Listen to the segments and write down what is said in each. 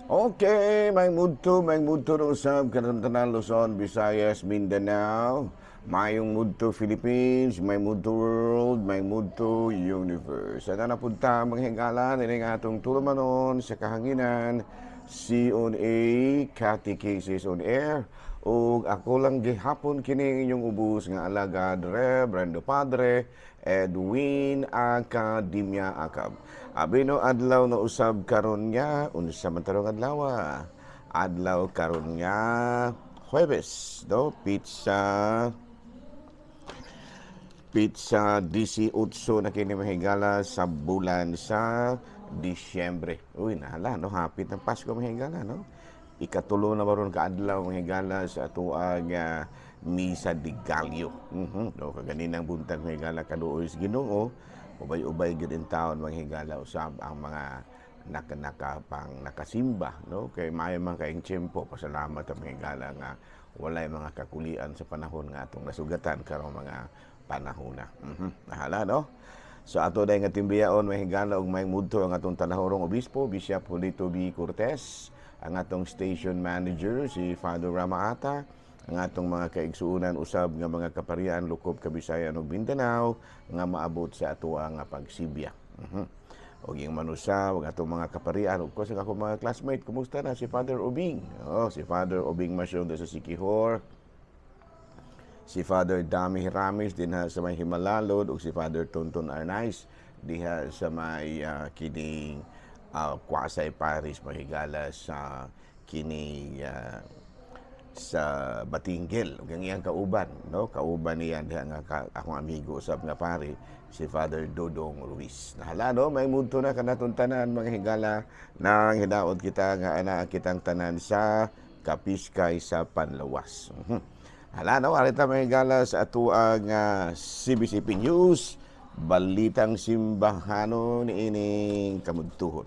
Okay, may mudto na usab kanang Luzon, Visayas, Mindanao. Mayong mudto Philippines, may mudto world, may mudto universe. At napunta mga hingala nila nga atong tulumanon sa kahanginan, C-on-A, Catechesis on Air. O ako lang gihapon kini inyong ubos nga alagad Reverendo Padre Edwin Academia Acab. Abino adlaw na usab karon nga unsa man tarong adlaw? Adlaw karon nga Huwebes, do pizza 18 na kini mahigala sa bulan sa Disyembre. Uy, nahala, no? Hapit ng Pasko mahigala, no? Ikatulo na maron kaadlaw mahigala sa atuang Misa de Gallo. No, kaganinang buntag mahigala kaduoy sa Ginoo. Ubay-ubay gid in taon mahigala usab ang mga nakasimba, no? Kay maayo man kaayong tiyempo, pasalamat ang mahigala nga walay mga kakulian sa panahon nga atong nasugatan karong mga panahon na. Nahala, no? So ato day nga timbiyaon mahigala og may mudto ang atong tanahorong obispo, Bishop Julito B. Cortez, ang atong station manager si Father Ramaata, ang atong mga kaigsuunan usab nga mga kaparian Lukob, Kabisayan ug Mindanao nga maabot sa ato nga pagsibya. Og yung manusa, og atong mga kaparian, ug ko sa akong mga classmate, kumusta na si Father Obing? Si Father Obing Masyong sa Sikihor, si Father Dami Hiramis din sa may Himalalod, ug si Father Tonton Arnaiz diha sa may kining Kwasay Parish mahigala sa kining sa Batinggil, ug ang iyang kauban, no? Kauban niya diha nga akong amigo usab nga pari si Father Dodong Ruiz. Nahala, no? May mudto na kanatong tanan mga higala nang hinaot kita nga ana kitang tanan sa Kapiskay sa Panlawas. Hala, no? Arita mga higala sa atuang CBCP News, balitang simbahano ni ining kamudtuhon.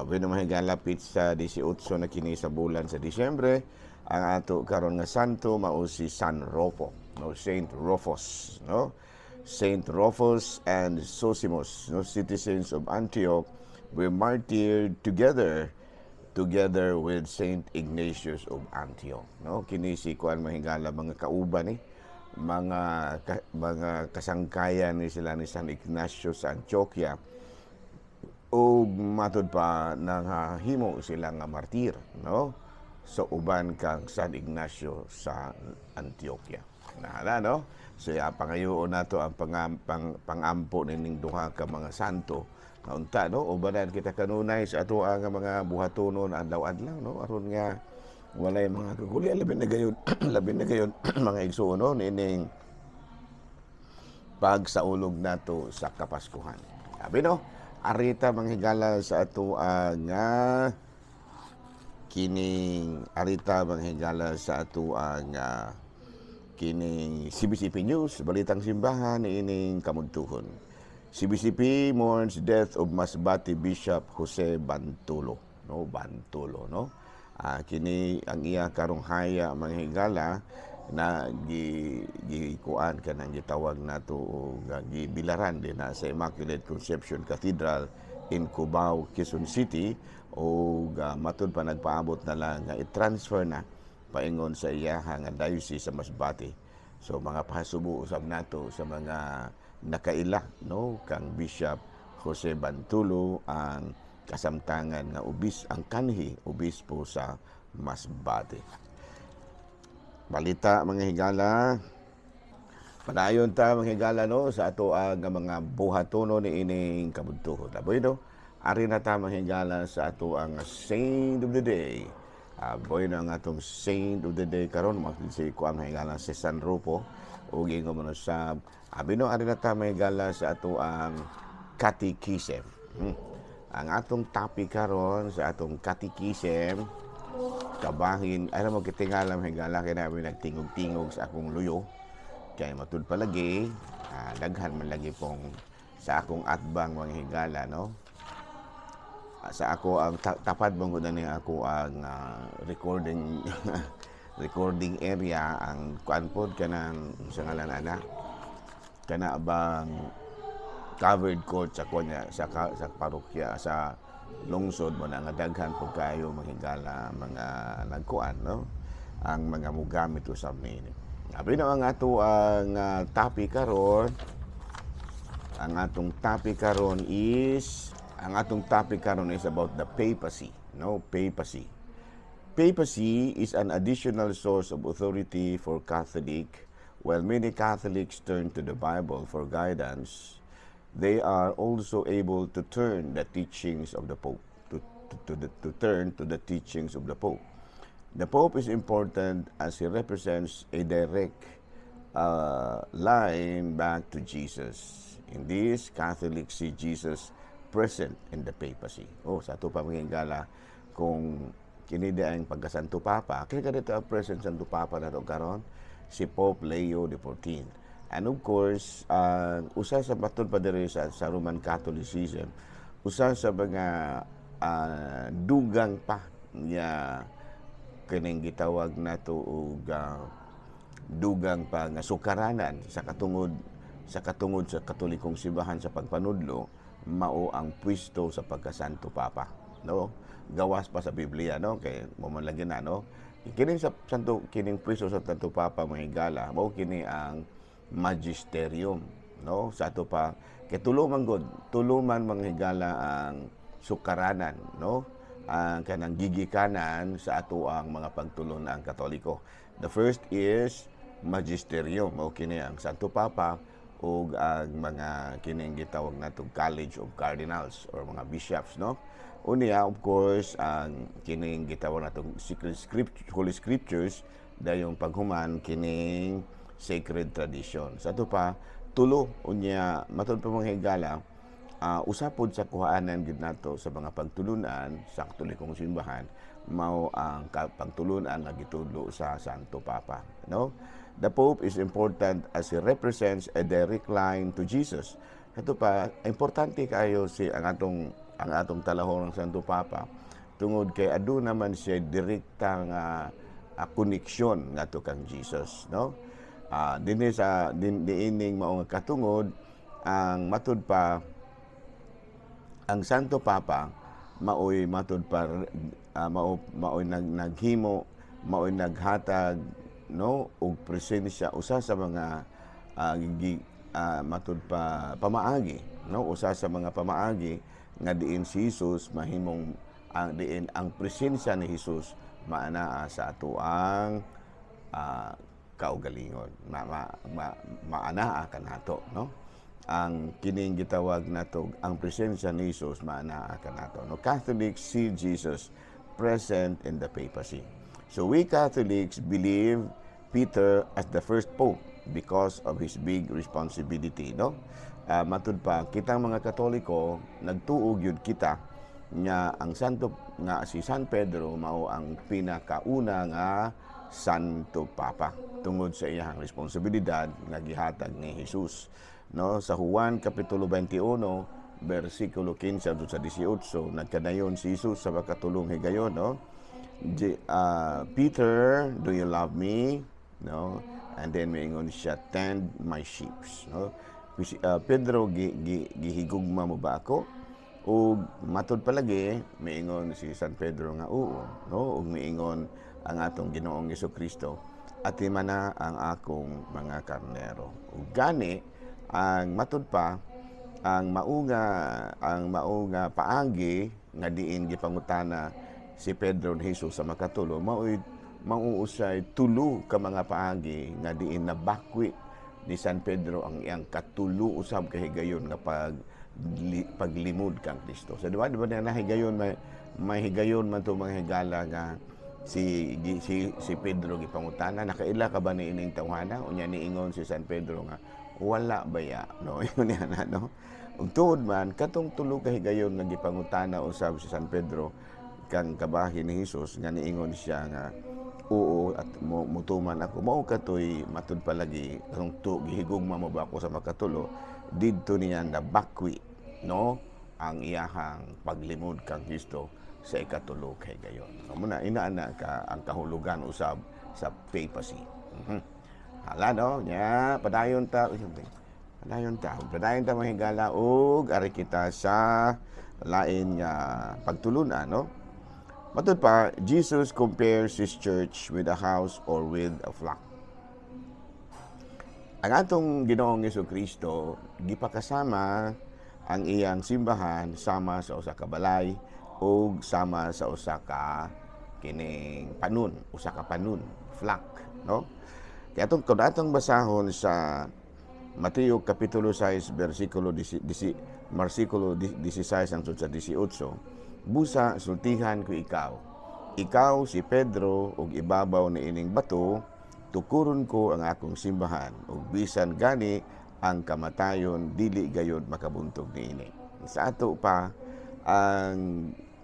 Bueno mga higala pizza 18 na kini sa bulan sa Disyembre. Ang ato karon nga santo mao si San Rufo, no? Saint Rufus, no? Saint Rufus and Zosimus, no? Citizens of Antioch were martyred together with Saint Ignatius of Antioch, no? Kini si kuan mahigala mga kauban mga kasangkayan ni sila ni San Ignatius sa Antioquia, o matod pa nahimo sila nga martir, no? So uban kang San Ignacio sa Antioquia. Nahala, no? So pangayoon nato ang pangampo ning duha ka mga santo nga unta, no? Ubanan kita kanunay sa ato ang mga buhatonon adlaw-adlaw, no? Aron nga walay mga kagulian labi na gayon labi na gayon mga igsuon, no? Nining pagsaulog nato sa Kapaskuhan. Sabi, no? Arita manghigala sa ato nga kining arita manghigala sa ato kining CBCP News, balitang simbahan ni ining kamudtuhon. CBCP mourns death of Masbate Bishop Jose Bantulo, no? Bantulo, no? Kini ang iya karong haya manghigala na gikuan kanang gitawag nato og gibilaran din na sa Immaculate Conception Cathedral in Cubao, Quezon City, o matod pa nagpaabot na lang nga i-transfer na paingon sa iya nga diocese sa Masbate. So mga pahasubo usab nato sa mga nakaila, no? Kang Bishop Jose Bantulo ang kasamtangan nga ang kanhi obispo sa Masbate. Balita mga higala, padayon ta mga higala, no? Sa ato nga mga buhatono ni ining kabudtuhon. Laboy, no? Ari na ta mga higala sa ato ang Saint of the Day. Boy na ang atong Saint of the Day karon si kuan mga higala si San Rufo, ug ingon mo sa abino ari na ta mga higala sa ato ang Catechism. Ang atong topic karon sa atong Catechism, kabahin, alam mo kitingala higala kay namin nagtingog-tingog sa akong luyo. Kaya matud palagi, daghan man lagi pong sa akong atbang mga higala, no? Sa ako ang tapad mong ni ako ang recording recording area ang kuan pod kanang sa ngalan ana kana bang covered court sa kunya sa parokya sa lungsod mo na nga daghan po kayo mahigala mga nagkuan, no? Ang mga mugamit usab niini. Abi na ang ato ang topic karon. Ang atong topic karon is about the papacy, no? Papacy. Papacy is an additional source of authority for Catholic. While many Catholics turn to the Bible for guidance, they are also able to turn the teachings of the Pope, to turn to the teachings of the Pope. The Pope is important as he represents a direct line back to Jesus. In this, Catholics see Jesus present in the papacy. Sa ito pa gala kung kinida ang pagkasanto Papa, kaya dito ang present Santo Papa na ito karon, si Pope Leo XIV. And of course, usa sa matod pa diri sa Roman Catholicism, usa sa mga dugang pa niya kining gitawag nato og dugang pa nga sukaranan sa katungod sa Katolikong simbahan sa pagpanudlo mao ang pwesto sa pagkasanto Papa, no? Gawas pa sa Biblia, no? Kay mo man lagi na, no? Kining sa kining pwesto sa Santo Papa mahigala mao kini ang magisterium, no? Sa ato pa kay tuluman manghigala ang sukaranan, no? Ang kanang gigikanan sa ato ang mga pagtulon ang Katoliko. The first is magisterium, mao kini ang Santo Papa ug ang mga kining gitawag natong College of Cardinals or mga bishops, no? Unya, of course, ang kining gitawag natong Holy Scriptures dayong paghuman kining sacred tradition. Sa ato pa tulo unya matud pa mga higala, usapod sa kuhaanan gid nato sa mga pagtulunan sa Katolikong simbahan mao ang pagtulunan nga gitudlo sa Santo Papa, no? The Pope is important as he represents a direct line to Jesus. Ito pa, importante kayo ang atong talahon ng Santo Papa tungod kay adu naman siya direkta nga koneksyon ngadto kang Jesus, no? Diining mao nga katungod ang matud pa ang Santo Papa maoy matud pa maoy naghimo maoy naghatag, no, og presensya usa sa mga matud pa pamaagi, no, usa sa mga pamaagi nga diin si Jesus mahimong diin ang presensya ni Jesus maanaa sa ato ang kaugalingon maanaa kanato, no? Ang kining gitawag nato ang presensya ni Jesus maanaa kanato, no? Catholics see Jesus present in the papacy. So we Catholics believe Peter as the first pope because of his big responsibility, no? Matud pa kitang mga Katoliko nagtuog yun kita nga ang si San Pedro mao ang pinakauna nga Santo Papa tungod sa iyang responsibilidad nga gihatag ni Jesus, no? Sa Juan kapitulo 21 bersikulo 15 sa 18 nagkadayon si Jesus sa makatulong higayon, no? Peter, do you love me? No? And then maingon siya, tend my sheep, no? Pedro, gihigugma mo ba ako? O matod palagi, maingon si San Pedro nga oo, no? Ug maingon ang atong Ginoong Jesucristo, ati man na ang akong mga karnero. Ug gani ang matud pa ang maunga paagi nga diin gipangutana si Pedro ni Jesus sa makatulo mauusay tulo ka mga paagi nga diin nabakwi ni San Pedro ang iyang katulo usab kahigayon nga paglimod kang Kristo. So di ba na higayon may higayon man to mga higala nga si Pedro gipangutana nakaila ka ba ni ining tawhana unya niingon si San Pedro nga wala baya, no? Yun yan, no? Ug tuod man katong tulo ka higayon nga gipangutana usab si San Pedro kang kabahin ni Jesus nga niingon siya nga oo at mutuman ako mao katoy matud palagi kung gihigugma mo ba ako sa makatulo didto niya nabakwi, no, ang iyahang paglimod kang Kristo sa ikatulo kay gayon. Muna inaana ka ang kahulugan usab sa papacy. Hala, no, nya padayon ta mahigala og ari kita sa lain nga pagtulunan, no? Matud pa, Jesus compares his church with a house or with a flock. Ang atong Ginoong Jesucristo gipakasama ang iyang simbahan sama sa usa ka balay o sama sa usa ka kining panun, usa ka panun, flock, no? Kaya kung atong basahon sa Mateo kapitulo 6 versikulo 16 hangtod sa 18, busa sultihan ko ikaw. Ikaw si Pedro ug ibabaw ni ining bato, tukuron ko ang akong simbahan ug bisan gani ang kamatayon dili gayud makabuntog niini. Sa ato pa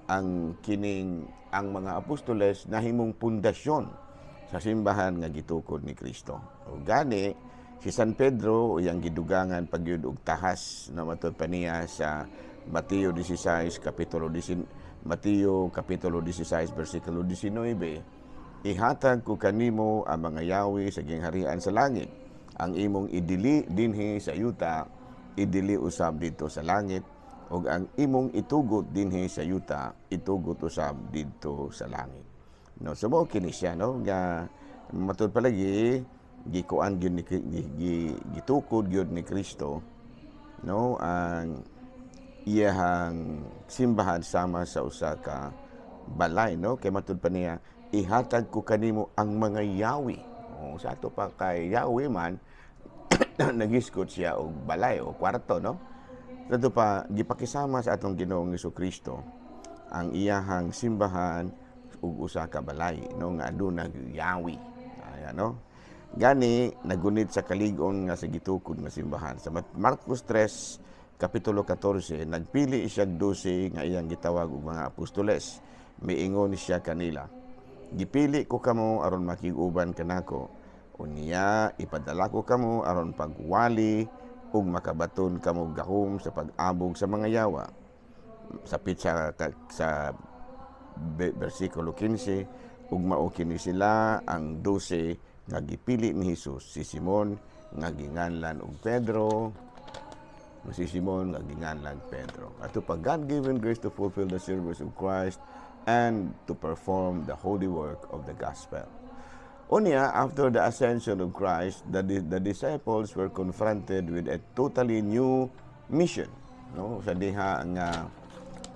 ang kining ang mga apostoles nahimong pundasyon sa simbahan nga gitukod ni Kristo. Ug gani si San Pedro iyang gidugangan pagyud og tahas na matud pa niya sa Mateo 16 kapitulo 16 bersikulo 19, ihatag ko kanimo ang mga yawi sa gingharian sa langit. Ang imong idili dinhi sa yuta, idili usab dito sa langit, ug ang imong itugot dinhi sa yuta, itugot usab dito sa langit. No, so mo kini siya, no, nga matud palagi gikuan gyud ni gitukod gyud ni Kristo, no, ang iyahang simbahan sama sa usa ka balay, no, kay matud pa niya ihatag ko kanimo ang mga yawi. O sa ato pa kay yawi man nagiskot siya og balay o kwarto, no. Sa ato pa gipakisama sa atong Ginoong Jesucristo ang iyahang simbahan ug usa ka balay, no, nga aduna yawi. Ayan, no. Gani nagunit sa kalig-on nga sa gitukod nga simbahan. Sa Marcos 3 kapitulo 14 nagpili siya 12 nga iyang gitawag og mga apostoles. Miingon siya kanila, gipili ko kamo aron makig-uban kanako. Unya ipadala ko kamo aron pagwali ug makabaton kamo gahom sa pag-abog sa mga yawa. Sapit sa bersikulo 15, ug mao kini sila ang 12 nga gipili ni Jesus, si Simon nga ginganlan og Pedro, si Simon nga ginganlan Pedro. Ato pa God-given grace to fulfill the service of Christ and to perform the holy work of the gospel. Unya, after the ascension of Christ, the disciples were confronted with a totally new mission, no? Sa diha nga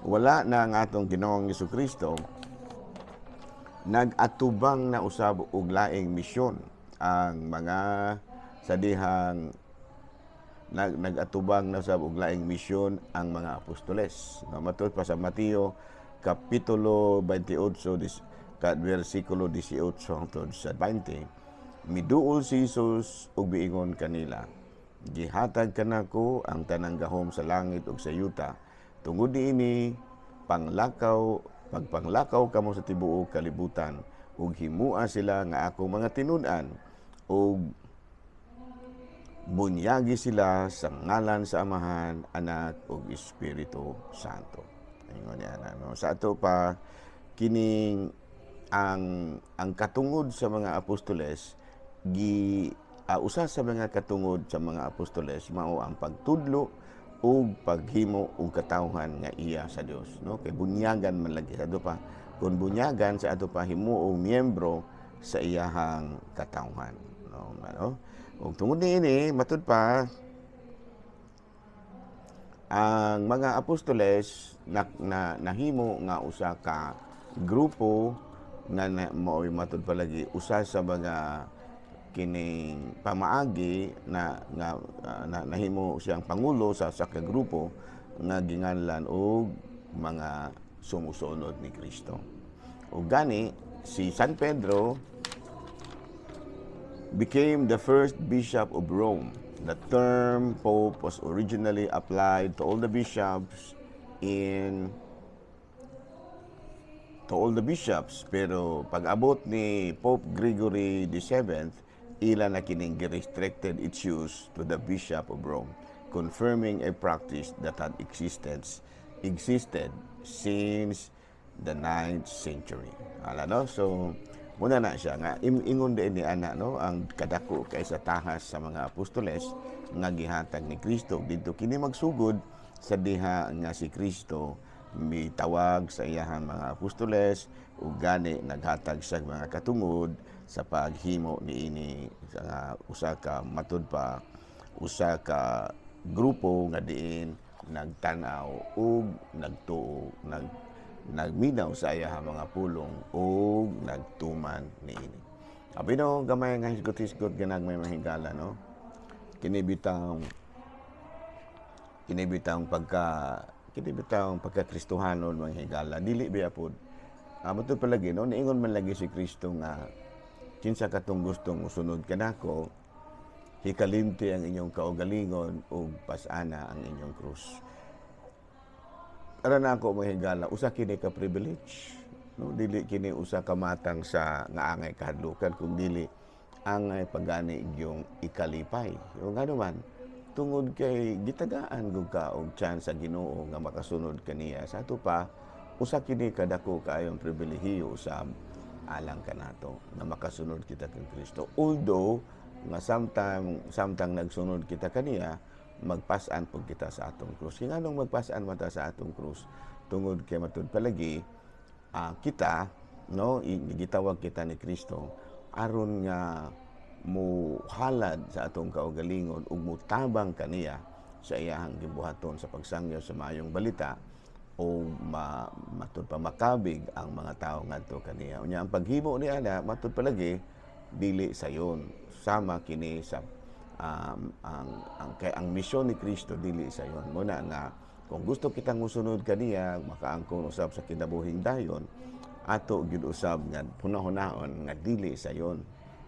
wala na ang atong Ginoong Jesucristo, nag-atubang na usab og laing misyon ang mga sa dihang nag-atubang na usab og laing misyon ang mga apostoles. Matud pa sa Mateo kapitulo 28 versikulo 18 hangtod sa 20, miduol si Jesus ug biingon kanila, gihatag kanako ang tanang gahom sa langit ug sa yuta. Tungod niini pagpanglakaw kamo sa tibuok kalibutan ug himua sila nga ako mga tinud-an ug bunyagi sila sa ngalan sa Amahan, Anak ug Espiritu Santo. Ingon niya no. Sa ato pa kining ang katungod sa mga apostoles usa sa mga katungod sa mga apostoles mao ang pagtudlo ug paghimo og katawhan nga iya sa Dios, no, kay bunyagan man lagi sa ato pa, kun bunyagan sa ato pa himuo miyembro sa iyahang katawhan, no. Ug tungod niini matud pa ang mga apostoles nahimo nga usa ka grupo nga mao'y matud palagi usa sa mga kining pamaagi na nahimo siyang pangulo sa ka grupo nga ginganlan og mga sumusunod ni Kristo. Ug gani si San Pedro became the first bishop of Rome. The term pope was originally applied to all the bishops pero pag-abot ni Pope Gregory VII, ila na kining restricted its use to the Bishop of Rome, confirming a practice that had existed since the 9th century. No? So, muna na siya nga ingon din ni ana, no, ang kadako kaysa tahas sa mga apostoles nga gihatag ni Kristo didto kini magsugod sa diha nga si Kristo mitawag sa iyahang mga apostoles ug gani naghatag sa mga katungod sa paghimo niini sa usa ka matud pa usa ka grupo nga diin nagtan-aw ug nagtuo nagminaw sa iyahang mga pulong ug nagtuman niini. Abi no gamay nga hisgot-hisgot ganag may mahigala no. Kini bitang pagka-Kristohanon mga higala dili biya pod. Matud palagi no niingon man lagi si Kristo nga kinsa katong gustong usunod kanako hikalimti ang inyong kaugalingon ug pas-ana ang inyong krus. Para na ako mga higala, usa kini ka privilege. No, dili kini usa ka matang sa nga angay kahadlukan kung dili angay pagani yung ikalipay. O nga naman, tungod kay gitagaan gud ka og chance sa Ginoo nga makasunod kaniya sa ato pa usa kini kadako kaayong pribilehiyo usab alang kanato na makasunod kita kang Kristo. Although nga samtang nagsunod kita kaniya magpasan pud kita sa atong krus. Nganong magpasan man ta sa atong krus tungod kay matud palagi kita no gitawag kita ni Kristo aron nga mo halad sa atong kaugalingon ug mutabang kaniya sa iyahang gibuhaton sa pagsangyo sa maayong balita o matud pa makabig ang mga tawo ngadto kaniya. Unya ang paghimo ni ana matud palagi dili sayon sama kini sa ang misyon ni Kristo dili sayon muna nga kung gusto kitang musunod kaniya makaangkon usab sa kinabuhing dayon ato gyud usab nga hunahunahon nga dili sayon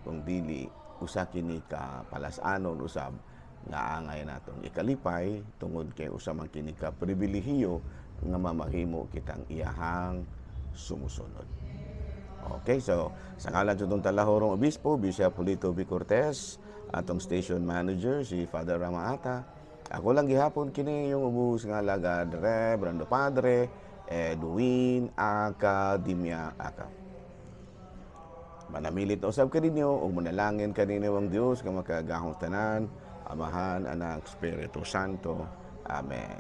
kung dili usa kini ka palasanon usab nga angay naton ikalipay tungod kay usa man kini ka pribilehiyo nga mamahimo kitang iyahang sumusunod. Okay, so sa ngalan itong Talahorong Obispo, Bishop Polito B. Cortez, atong station manager si Father Rama-Ata. Ako lang gihapon kini yung ubus nga lagad Reverendo Padre Edwin Academia Aka. Manamilit na usab kaninyo o manalangin kaninyo ang Dios nga makagahong tanan, Amahan, Anak, Espiritu Santo. Amen.